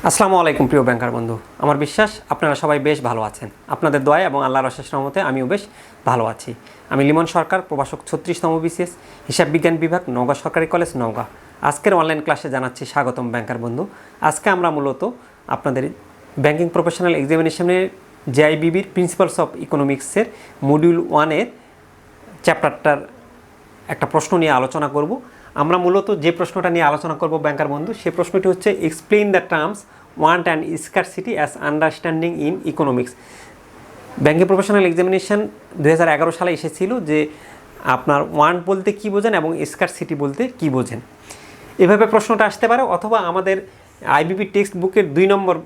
আসসালামু আলাইকুম প্রিয় ব্যাংকার বন্ধু। আমার বিশ্বাস আপনারা সবাই বেশ ভালো আছেন। আপনাদের দোয়ায় এবং আল্লাহর অশেষ রহমতে আমিও বেশ ভালো আছি। আমি লিমন সরকার, প্রভাষক 36তম বিসিএস, হিসাব বিজ্ঞান বিভাগ, নওগাঁ সরকারি কলেজ, নওগাঁ। আজকের অনলাইন ক্লাসে জানাচ্ছি স্বাগতম ব্যাংকার বন্ধু। আজকে আমরা মূলত আপনাদের ব্যাংকিং প্রফেশনাল এক্সামিনেশনের জেআইবিবির প্রিন্সিপালস অফ ইকোনমিক্সের মডিউল 1-এর চ্যাপ্টারটার একটা প্রশ্ন নিয়ে আলোচনা করব। আমরা মূলত যে প্রশ্নটা নিয়ে আলোচনা করব ব্যাংকার বন্ধু, সেই প্রশ্নটি হচ্ছে explain the terms want and scarcity as understanding in economics. Banking professional examination 2011 সালে এসেছিল যে আপনার ওয়ান্ট বলতে কী বোঝেন এবং স্কারসিটি বলতে কী বোঝেন। এভাবে প্রশ্নটা আসতে পারে, অথবা আমাদের আইবিবি টেক্সট বুকের 2 নম্বর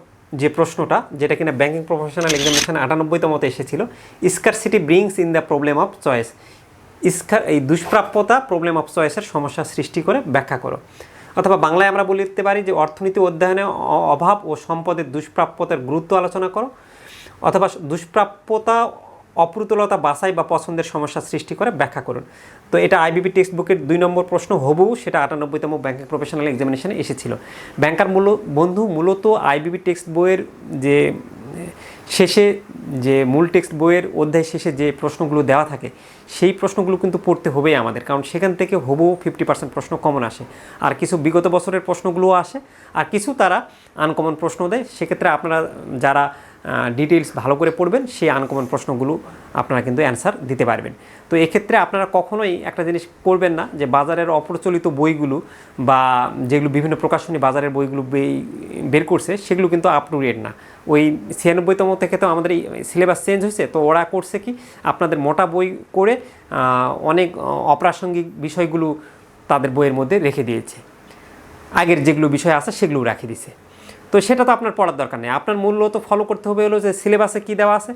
যে প্রশ্নটা, যেটা কিনা ব্যাংকিং প্রফেশনাল এক্সামিনেশন 98তমতে এসেছিল, scarcity brings in the problem of choice. এই দুষ্প্রাপ্যতা প্রবলেম অফ চয়েসের সমস্যা সৃষ্টি করে ব্যাখ্যা করো। অথবা বাংলায় আমরা বলতে পারি যে অর্থনীতি অধ্যয়নে অভাব ও সম্পদের দুষ্প্রাপ্যতার গুরুত্ব আলোচনা করো। অথবা দুষ্প্রাপ্যতা অপ্রতুলতা বাছাই বা পছন্দের সমস্যা সৃষ্টি করে ব্যাখ্যা করুন। তো এটা আইবিবি টেক্সট বুকের 2 নম্বর প্রশ্ন হবু, সেটা 98তম ব্যাংকিং প্রফেশনাল এক্সামিনেশনে এসেছিল। ব্যাংকার বন্ধু মূলত আইবিবি টেক্সট বইয়ের যে শেষে যে মূল টেক্সট বইয়ের অধ্যায় শেষে যে প্রশ্নগুলো দেওয়া থাকে, সেই প্রশ্নগুলো কিন্তু পড়তে হবেই আমাদের, কারণ সেখান থেকে হবু 50% প্রশ্ন কমন আসে। আর কিছু বিগত বছরের প্রশ্নগুলোও আসে, আর কিছু তারা আনকমন প্রশ্ন দেয়। সেক্ষেত্রে আপনারা যারা ডিটেইলস ভালো করে পড়বেন, সেই আনকমন প্রশ্নগুলো আপনারা কিন্তু অ্যান্সার দিতে পারবেন। তো এক্ষেত্রে আপনারা কখনোই একটা জিনিস করবেন না যে বাজারের অপ্রচলিত বইগুলো বা যেগুলো বিভিন্ন প্রকাশনী বাজারের বইগুলো বের করছে, সেগুলো কিন্তু আপ টু ডেট না। ওই 96তম থেকে তো আমাদের এই সিলেবাস চেঞ্জ হয়েছে, তো ওরা করছে কি, আপনাদের মোটা বই করে অনেক অপ্রাসঙ্গিক বিষয়গুলো তাদের বইয়ের মধ্যে রেখে দিয়েছে। আগের যেগুলো বিষয় আছে সেগুলো রেখে দিয়েছে। তো সেটা তো আপনার পড়ার দরকার নেই। আপনার মূলত ফলো করতে হবে হলো যে সিলেবাসে কী দেওয়া আছে,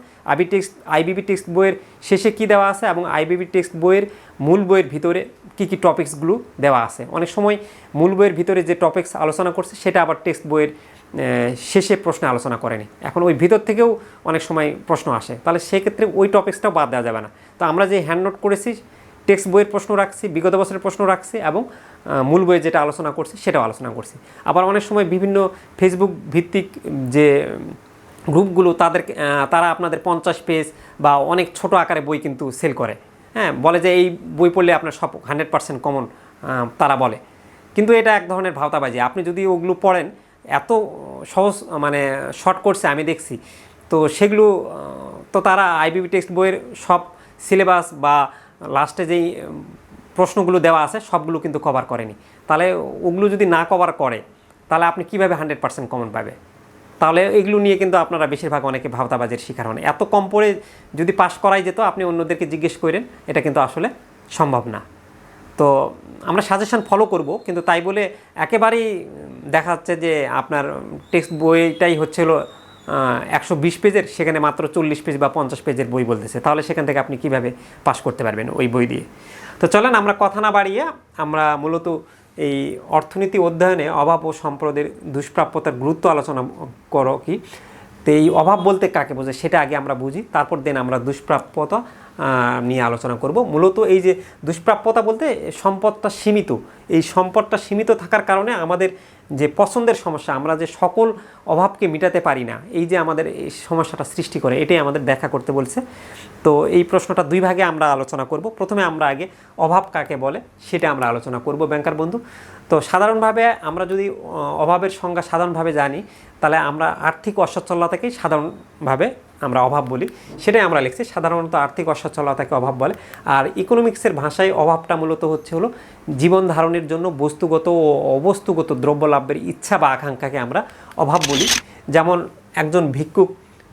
আইবিবি টেক্সট বইয়ের শেষে কী দেওয়া আছে, এবং আইবিবি টেক্সট বইয়ের মূল বইয়ের ভিতরে কী কী টপিকসগুলো দেওয়া আছে। অনেক সময় মূল বইয়ের ভিতরে যে টপিকস আলোচনা করছে, সেটা আবার টেক্সট বইয়ের শেষে প্রশ্নে আলোচনা করেনি। এখন ওই ভিতর থেকেও অনেক সময় প্রশ্ন আসে, তাহলে সেক্ষেত্রে ওই টপিক্সটাও বাদ দেওয়া যাবে না। তো আমরা যে হ্যান্ড নোট করেছি, টেক্সট বইয়ের প্রশ্ন রাখছি, বিগত বছরের প্রশ্ন রাখছি, এবং মূল বইয়ে যেটা আলোচনা করছি সেটাও আলোচনা করছি। আবার অনেক সময় বিভিন্ন ফেসবুক ভিত্তিক যে গ্রুপগুলো, তারা আপনাদের 50 পেজ বা অনেক ছোট আকারে বই কিন্তু সেল করে। হ্যাঁ, বলে যে এই বই পড়লে আপনার সব 100% কমন, তারা বলে। কিন্তু এটা এক ধরনের ভাওতাবাজি। আপনি যদি ওগুলো পড়েন, এত সহজ মানে শর্ট কোর্সে আমি দেখছি, তো সেগুলো তো তারা আইবিবি টেক্সট বইয়ের সব সিলেবাস বা লাস্টে যেই প্রশ্নগুলো দেওয়া আছে সবগুলো কিন্তু কভার করেনি। তাহলে ওগুলো যদি না কভার করে, তাহলে আপনি কীভাবে 100% কমন পাবে? তাহলে এগুলো নিয়ে কিন্তু আপনারা বেশিরভাগ অনেকে ভাওতাবাজির শিকার হন। এত কম পড়ে যদি পাস করাই যেত, আপনি অন্যদেরকে জিজ্ঞেস করেন, এটা কিন্তু আসলে সম্ভব না। তো আমরা সাজেশন ফলো করব, কিন্তু তাই বলে একেবারেই দেখা যাচ্ছে যে আপনার টেক্সট বইটাই হচ্ছে হলো 120 পেজের, সেখানে মাত্র 40 পেজ বা 50 পেজের বই বলতেছে, তাহলে সেখান থেকে আপনি কিভাবে পাস করতে পারবেন ওই বই দিয়ে? তো চলেন আমরা কথা না বাড়িয়ে আমরা মূলত এই অর্থনীতি অধ্যয়নে অভাব ও সম্পদের দুষ্প্রাপ্যতার গুরুত্ব আলোচনা করো কি। তো এই অভাব বলতে কাকে বোঝে সেটা আগে আমরা বুঝি, তারপর দেন আমরা দুষ্প্রাপ্যতা নিয়ে আলোচনা করব। মূলত এই যে দুষ্প্রাপ্যতা বলতে সম্পদটা সীমিত, এই সম্পদটা সীমিত থাকার কারণে আমাদের যে পছন্দের সমস্যা, আমরা যে সকল অভাবকে মেটাতে পারি না, এই যে আমাদের এই সমস্যাটা সৃষ্টি করে, এটাই আমাদের ব্যাখ্যা করতে বলছে। তো এই প্রশ্নটা 2 ভাগে আমরা আলোচনা করব। প্রথমে আমরা আগে অভাব কাকে বলে সেটা আমরা আলোচনা করব ব্যাংকার বন্ধু। তো সাধারণভাবে আমরা যদি অভাবের সংজ্ঞা সাধারণভাবে জানি, তাহলে আমরা আর্থিক অসচ্ছলতাকেই সাধারণভাবে আমরা অভাব বলি, সেটাই আমরা লিখছি। সাধারণত আর্থিক অসচ্ছলতাকে অভাব বলে। আর ইকোনমিক্সের ভাষায় অভাবটা মূলত হচ্ছে হলো জীবন ধারণের জন্য বস্তুগত ও অবস্তুগত দ্রব্যলাভের ইচ্ছা বা আকাঙ্ক্ষাকে আমরা অভাব বলি। যেমন একজন ভিক্ষুক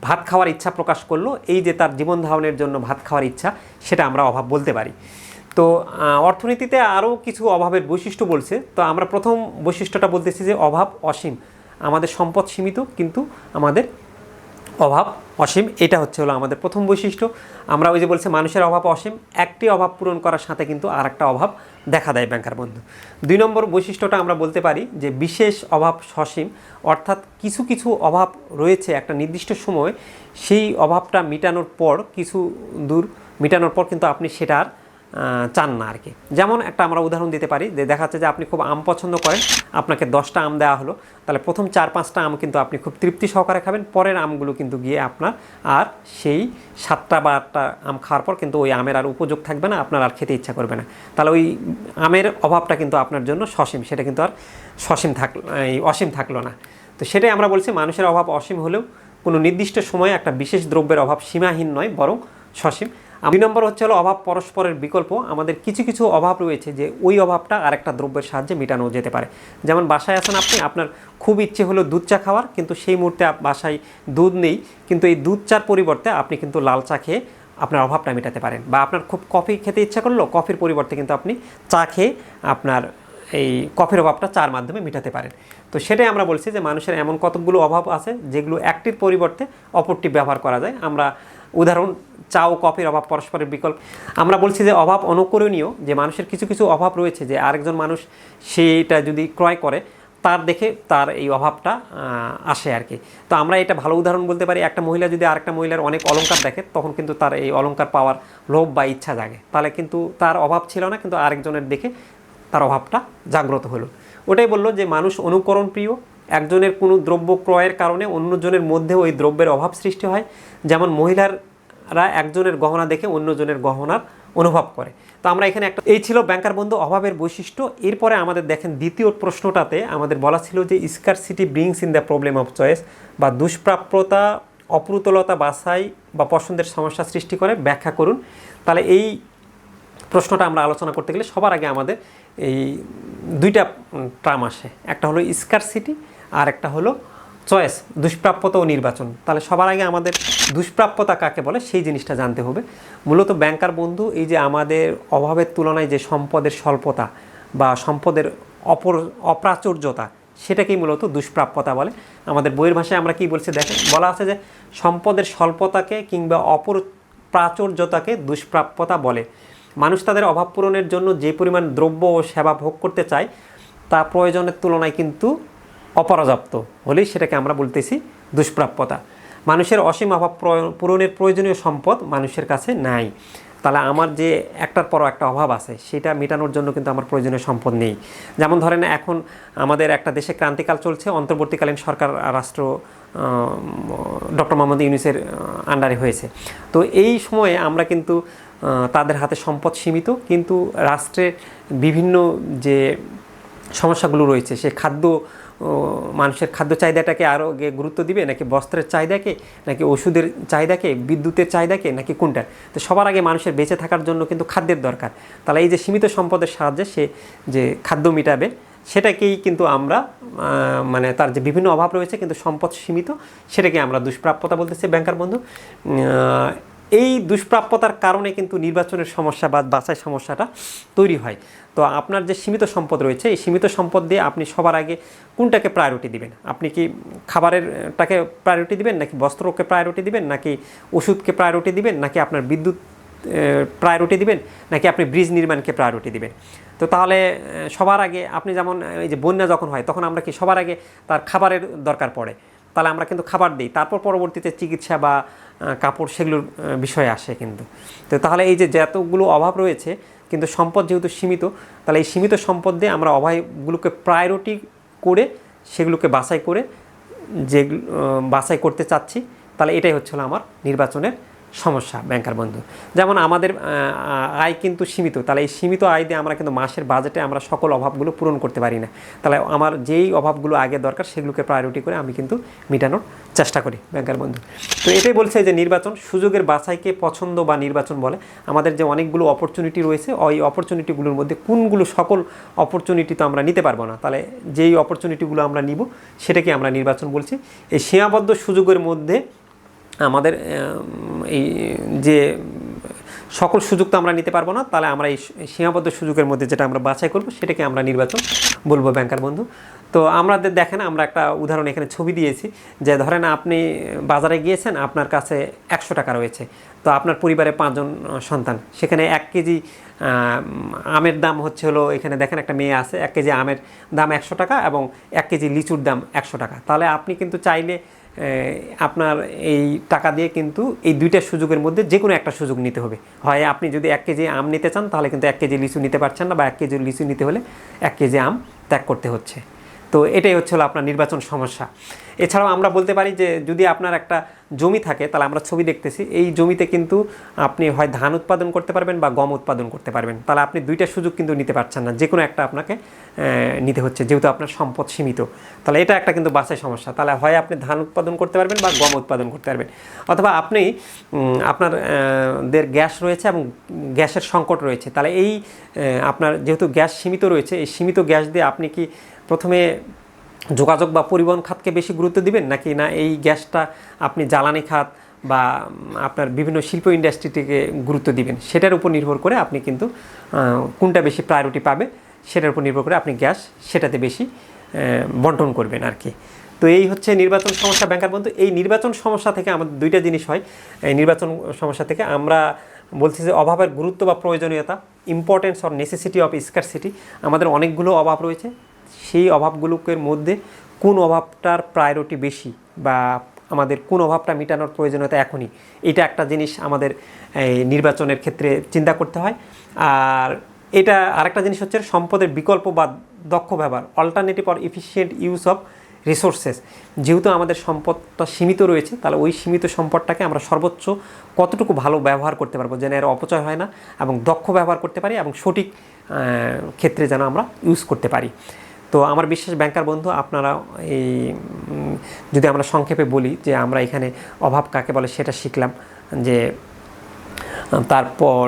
ভাত খাওয়ার ইচ্ছা প্রকাশ করলো, এই যে তার জীবন ধারণের জন্য ভাত খাওয়ার ইচ্ছা, সেটা আমরা অভাব বলতে পারি। তো অর্থনীতিতে আরও কিছু অভাবের বৈশিষ্ট্য বলছে। তো আমরা প্রথম বৈশিষ্ট্যটা বলতেছি যে অভাব অসীম। আমাদের সম্পদ সীমিত, কিন্তু আমাদের অভাব অসীম। এটা হচ্ছে হলো আমাদের প্রথম বৈশিষ্ট্য। আমরা ওই যে বলছি মানুষের অভাব অসীম, একটি অভাব পূরণ করার সাথে কিন্তু আর একটা অভাব দেখা দেয় ব্যাংকার বন্ধু। 2 নম্বর বৈশিষ্ট্যটা আমরা বলতে পারি যে বিশেষ অভাব সসীম, অর্থাৎ কিছু কিছু অভাব রয়েছে একটা নির্দিষ্ট সময়, সেই অভাবটা মেটানোর পর কিছু দূর মেটানোর পর কিন্তু আপনি সেটার চান না আর কি। যেমন একটা আমরা উদাহরণ দিতে পারি যে দেখা যাচ্ছে যে আপনি খুব আম পছন্দ করেন, আপনাকে 10টা আম দেওয়া হলো, তাহলে প্রথম 4-5টা আম কিন্তু আপনি খুব তৃপ্তি সহকারে খাবেন, পরের আমগুলো কিন্তু গিয়ে আপনার আর সেই 7টা বা 8টা আম খাওয়ার পর কিন্তু ওই আমের আর উপযোগ থাকবে না, আপনার আর খেতে ইচ্ছা করবে না। তাহলে ওই আমের অভাবটা কিন্তু আপনার জন্য সসীম, সেটা কিন্তু আর অসীম থাকলো না। তো সেটাই আমরা বলছি, মানুষের অভাব অসীম হলেও কোনো নির্দিষ্ট সময়ে একটা বিশেষ দ্রব্যের অভাব সীমাহীন নয়, বরং সসীম। 2 নম্বর হচ্ছে হলো অভাব পরস্পরের বিকল্প। আমাদের কিছু কিছু অভাব রয়েছে যে ওই অভাবটা আরেকটা দ্রব্যের সাহায্যে মেটানো যেতে পারে। যেমন বাসায় আছেন আপনি, আপনার খুব ইচ্ছে হলো দুধ চা খাওয়ার, কিন্তু সেই মুহূর্তে বাসায় দুধ নেই, কিন্তু এই দুধ চার পরিবর্তে আপনি কিন্তু লাল চা খেয়ে আপনার অভাবটা মেটাতে পারেন। বা আপনার খুব কফি খেতে ইচ্ছা করলো, কফির পরিবর্তে কিন্তু আপনি চা খেয়ে আপনার এই কফির অভাবটা চার মাধ্যমে মেটাতে পারেন। তো সেটাই আমরা বলছি যে মানুষের এমন কতগুলো অভাব আছে যেগুলো একটির পরিবর্তে অপরটি ব্যবহার করা যায়। আমরা উদাহরণ, চা ও কফির অভাব পরস্পরের বিকল্প। আমরা বলছি যে অভাব অনুকরণীয়, যে মানুষের কিছু কিছু অভাব রয়েছে যে আরেকজন মানুষ সেইটা যদি ক্রয় করে তার দেখে তার এই অভাবটা আসে আর কি। তো আমরা এটা ভালো উদাহরণ বলতে পারি, একটা মহিলা যদি আরেকটা মহিলার অনেক অলংকার দেখে, তখন কিন্তু তার এই অলংকার পাওয়ার লোভ বা ইচ্ছা জাগে, তাহলে কিন্তু তার অভাব ছিল না, কিন্তু আরেকজনের দেখে তার অভাবটা জাগ্রত হলো। ওটাই বললো যে মানুষ অনুকরণ প্রিয়, একজনের কোনো দ্রব্য ক্রয়ের কারণে অন্যজনের মধ্যেও ওই দ্রব্যের অভাব সৃষ্টি হয়। যেমন মহিলারা একজনের গহনা দেখে অন্যজনের গহনার অনুভব করে। তো আমরা এখানে একটা, এই ছিল ব্যাংকার বন্ধু অভাবের বৈশিষ্ট্য। এরপরে আমাদের দেখেন দ্বিতীয় প্রশ্নটাতে আমাদের বলা ছিল যে scarcity brings in the problem of choice, বা দুষ্প্রাপ্যতা অপ্রতুলতা বাছাই বা পছন্দের সমস্যা সৃষ্টি করে, ব্যাখ্যা করুন। তাহলে এই প্রশ্নটা আমরা আলোচনা করতে গেলে সবার আগে আমাদের এই দুইটা টার্ম আসে, একটা হলো স্কারসিটি আর একটা হলো চয়েস, দুষ্প্রাপ্যতা ও নির্বাচন। তাহলে সবার আগে আমাদের দুষ্প্রাপ্যতা কাকে বলে সেই জিনিসটা জানতে হবে। মূলত ব্যাংকার বন্ধু এই যে আমাদের অভাবের তুলনায় যে সম্পদের স্বল্পতা বা সম্পদের অপ্রাচুর্যতা, সেটাকেই মূলত দুষ্প্রাপ্যতা বলে। আমাদের বইয়ের ভাষায় আমরা কি বলছি দেখেন, বলা আছে যে সম্পদের স্বল্পতাকে কিংবা অপ্রাচুর্যতাকে দুষ্প্রাপ্যতা বলে। মানুষ তাদের অভাব পূরণের জন্য যে পরিমাণ দ্রব্য ও সেবা ভোগ করতে চায় তা প্রয়োজনের তুলনায় কিন্তু অপর্যাপ্ত হলেই সেটাকে আমরা বলতেছি দুষ্প্রাপ্যতা। মানুষের অসীম অভাব পূরণের প্রয়োজনীয় সম্পদ মানুষের কাছে নাই। তাহলে আমার যে একটার পর একটা অভাব আছে সেটা মেটানোর জন্য কিন্তু আমার প্রয়োজনীয় সম্পদ নেই। যেমন ধরেন এখন আমাদের একটা দেশে ক্রান্তিকাল চলছে, অন্তর্বর্তীকালীন সরকার রাষ্ট্র ডক্টর মোহাম্মদ ইউনূসের আন্ডারে হয়েছে। তো এই সময়ে আমরা কিন্তু তাদের হাতে সম্পদ সীমিত, কিন্তু রাষ্ট্রের বিভিন্ন যে সমস্যাগুলো রয়েছে, সে মানুষের খাদ্য চাহিদাটাকে আরও গুরুত্ব দিবে, নাকি বস্ত্রের চাহিদাকে, নাকি ওষুধের চাহিদাকে, বিদ্যুতের চাহিদাকে, নাকি কোনটা? তো সবার আগে মানুষের বেঁচে থাকার জন্য কিন্তু খাদ্যের দরকার। তাহলে এই যে সীমিত সম্পদের সাহায্যে সে যে খাদ্য মেটাবে, সেটাকেই কিন্তু আমরা মানে তার যে বিভিন্ন অভাব রয়েছে কিন্তু সম্পদ সীমিত, সেটাকে আমরা দুষ্প্রাপ্যতা বলতেছি ব্যাংকার বন্ধু। এই দুষ্প্রাপ্যতার কারণে কিন্তু নির্বাচনের সমস্যা বা বাছাই সমস্যাটা তৈরি হয়। তো আপনার যে সীমিত সম্পদ রয়েছে, এই সীমিত সম্পদ দিয়ে আপনি সবার আগে কোনটাকে প্রায়োরিটি দিবেন? আপনি কি খাবারেরটাকে প্রায়োরিটি দিবেন, নাকি বস্ত্রকে প্রায়োরিটি দিবেন, নাকি ওষুধকে প্রায়োরিটি দিবেন, নাকি আপনার বিদ্যুৎ প্রায়োরিটি দিবেন, নাকি আপনি ব্রিজ নির্মাণকে প্রায়োরিটি দিবেন? তো তাহলে সবার আগে আপনি যেমন এই যে বন্যা যখন হয় তখন আমরা কি সবার আগে তার খাবারের দরকার পড়ে, তাহলে আমরা কিন্তু খাবার দিই, তারপর পরবর্তীতে চিকিৎসা বা কাপড় সেগুলোর বিষয়ে আসে কিন্তু। তো তাহলে এই যে যতগুলো অভাব রয়েছে, কিন্তু সম্পদ যেহেতু সীমিত, তাহলে এই সীমিত সম্পদ দিয়ে আমরা অভাবগুলোকে প্রায়োরিটি করে সেগুলোকে বাছাই করতে চাচ্ছি। তাহলে এটাই হচ্ছিল আমার নির্বাচনের সমস্যা ব্যাংকার বন্ধু। যেমন আমাদের আয় কিন্তু সীমিত, তাহলে এই সীমিত আয় দিয়ে আমরা কিন্তু মাসের বাজেটে আমরা সকল অভাবগুলো পূরণ করতে পারি না। তাহলে আমার যেই অভাবগুলো আগে দরকার সেগুলোকে প্রায়োরিটি করে আমি কিন্তু মেটানোর চেষ্টা করি ব্যাংকার বন্ধু। তো এটাই বলছে যে নির্বাচন সুযোগের বাছাইকে পছন্দ বা নির্বাচন বলে। আমাদের যে অনেকগুলো অপরচুনিটি রয়েছে, ওই অপরচুনিটিগুলোর মধ্যে কোনগুলো, সকল অপরচুনিটি তো আমরা নিতে পারবো না, তাহলে যেই অপরচুনিটিগুলো আমরা নিব সেটাকে আমরা নির্বাচন বলছি। এই সীমাবদ্ধ সুযোগের মধ্যে আমাদের এই যে সকল সুযোগ তো আমরা নিতে পারবো না, তাহলে আমরা এই সীমাবদ্ধ সুযোগের মধ্যে যেটা আমরা বাছাই করব সেটাকে আমরা নির্বাচন বলবো ব্যাংকার বন্ধু। তো আমাদের দেখেন, আমরা একটা উদাহরণ এখানে ছবি দিয়েছি, যে ধরেন আপনি বাজারে গিয়েছেন, আপনার কাছে 100 টাকা রয়েছে, তো আপনার পরিবারে 5 জন সন্তান, সেখানে 1 কেজি আমের দাম হচ্ছে হলো, এখানে দেখেন একটা মেয়ে আছে, 1 কেজি আমের দাম 100 টাকা এবং 1 কেজি লিচুর দাম 100 টাকা। তাহলে আপনি কিন্তু চাইলে আপনার এই টাকা দিয়ে কিন্তু এই দুইটা সুযোগের মধ্যে যে কোনো একটা সুযোগ নিতে হবে। হয় আপনি যদি 1 কেজি আম নিতে চান তাহলে কিন্তু 1 কেজি লিচু নিতে পারছেন না, বা 1 কেজি লিচু নিতে হলে 1 কেজি আম ত্যাগ করতে হচ্ছে। তো এটাই হচ্ছে হলো আপনার নির্বাচন সমস্যা। এছাড়াও আমরা বলতে পারি যে যদি আপনার একটা জমি থাকে, তাহলে আমরা ছবি দেখতেছি, এই জমিতে কিন্তু আপনি হয় ধান উৎপাদন করতে পারবেন বা গম উৎপাদন করতে পারবেন। তাহলে আপনি দুইটা সুযোগ কিন্তু নিতে পারছেন না, যে কোনো একটা আপনাকে নিতে হচ্ছে, যেহেতু আপনার সম্পদ সীমিত। তাহলে এটা একটা কিন্তু বাছাই সমস্যা। তাহলে হয় আপনি ধান উৎপাদন করতে পারবেন বা গম উৎপাদন করতে পারবেন, অথবা আপনি আপনাদের গ্যাস রয়েছে এবং গ্যাসের সংকট রয়েছে। তাহলে এই আপনার যেহেতু গ্যাস সীমিত রয়েছে, এই সীমিত গ্যাস দিয়ে আপনি কি প্রথমে যোগাযোগ বা পরিবহন খাতকে বেশি গুরুত্ব দিবেন, নাকি না এই গ্যাসটা আপনি জ্বালানি খাত বা আপনার বিভিন্ন শিল্প ইন্ডাস্ট্রিটিকে গুরুত্ব দিবেন, সেটার উপর নির্ভর করে আপনি কিন্তু কোনটা বেশি প্রায়োরিটি পাবে সেটার উপর নির্ভর করে আপনি গ্যাস সেটাতে বেশি বন্টন করবেন আর কি। তো এই হচ্ছে নির্বাচন সমস্যা ব্যাংকার বন্ধু। এই নির্বাচন সমস্যা থেকে আমাদের দুইটা জিনিস হয়। এই নির্বাচন সমস্যা থেকে আমরা বলছি যে অভাবের গুরুত্ব বা প্রয়োজনীয়তা, importance or necessity of scarcity. আমাদের অনেকগুলো অভাব রয়েছে, সেই অভাবগুলোর মধ্যে কোন অভাবটার প্রায়োরিটি বেশি বা আমাদের কোন অভাবটা মেটানোর প্রয়োজনীয়তা এখনই, এটা একটা জিনিস আমাদের এই নির্বাচনের ক্ষেত্রে চিন্তা করতে হয়। আর এটা আরেকটা জিনিস হচ্ছে সম্পদের বিকল্প বা দক্ষ ব্যবহার, alternative or efficient use of resources. যেহেতু আমাদের সম্পদটা সীমিত রয়েছে, তাহলে ওই সীমিত সম্পদটাকে আমরা সর্বোচ্চ কতটুকু ভালো ব্যবহার করতে পারবো যেন এর অপচয় হয় না, এবং দক্ষ ব্যবহার করতে পারি এবং সঠিক ক্ষেত্রে যেন আমরা ইউজ করতে পারি। তো আমার বিশ্বাস ব্যাংকার বন্ধু, আপনারা এই যদি আমরা সংক্ষেপে বলি যে আমরা এখানে অভাব কাকে বলে সেটা শিখলাম, যে তারপর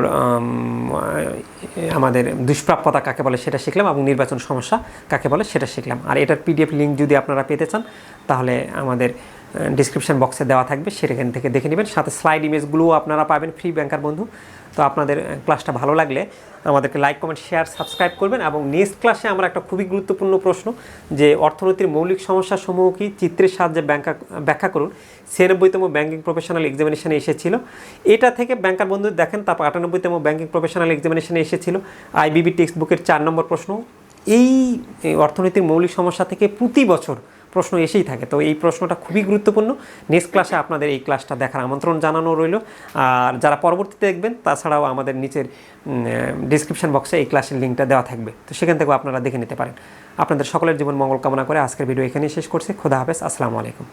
আমাদের দুষ্প্রাপ্যতা কাকে বলে সেটা শিখলাম, এবং নির্বাচন সমস্যা কাকে বলে সেটা শিখলাম। আর এটার পিডিএফ লিঙ্ক যদি আপনারা পেতে চান তাহলে আমাদের ডিসক্রিপশন বক্সে দেওয়া থাকবে, সেখান থেকে দেখে নেবেন। সাথে স্লাইড ইমেজগুলোও আপনারা পাবেন ফ্রি ব্যাংকার বন্ধু। তো আপনাদের ক্লাসটা ভালো লাগলে আমাদেরকে লাইক, কমেন্ট, শেয়ার, সাবস্ক্রাইব করবেন। এবং নেক্সট ক্লাসে আমরা একটা খুবই গুরুত্বপূর্ণ প্রশ্ন, যে অর্থনীতির মৌলিক সমস্যাসমূহ কি চিত্রের সাহায্যে ব্যাখ্যা করুন, 96তম ব্যাংকিং প্রফেশনাল এক্সামিনেশনে এসেছিল। এটা থেকে ব্যাংকার বন্ধু দেখেন, তারপর 98তম ব্যাংকিং প্রফেশনাল এক্সামিনেশনে এসেছিল আইবিবি টেক্সট বুকের 4 নম্বর প্রশ্ন। এই অর্থনীতির মৌলিক সমস্যা থেকে প্রতি বছর প্রশ্ন এসেই থাকে। তো এই প্রশ্নটা খুবই গুরুত্বপূর্ণ। নেক্সট ক্লাসে আপনাদের এই ক্লাসটা দেখার আমন্ত্রণ জানানো রইল। আর যারা পরবর্তীতে দেখবেন, তাছাড়াও আমাদের নিচের ডিসক্রিপশন বক্সে এই ক্লাসের লিঙ্কটা দেওয়া থাকবে, তো সেখান থেকেও আপনারা দেখে নিতে পারেন। আপনাদের সকলের জীবন মঙ্গল কামনা করে আজকের ভিডিও এখানেই শেষ করছি। খোদা হাফেজ, আসসালামু আলাইকুম।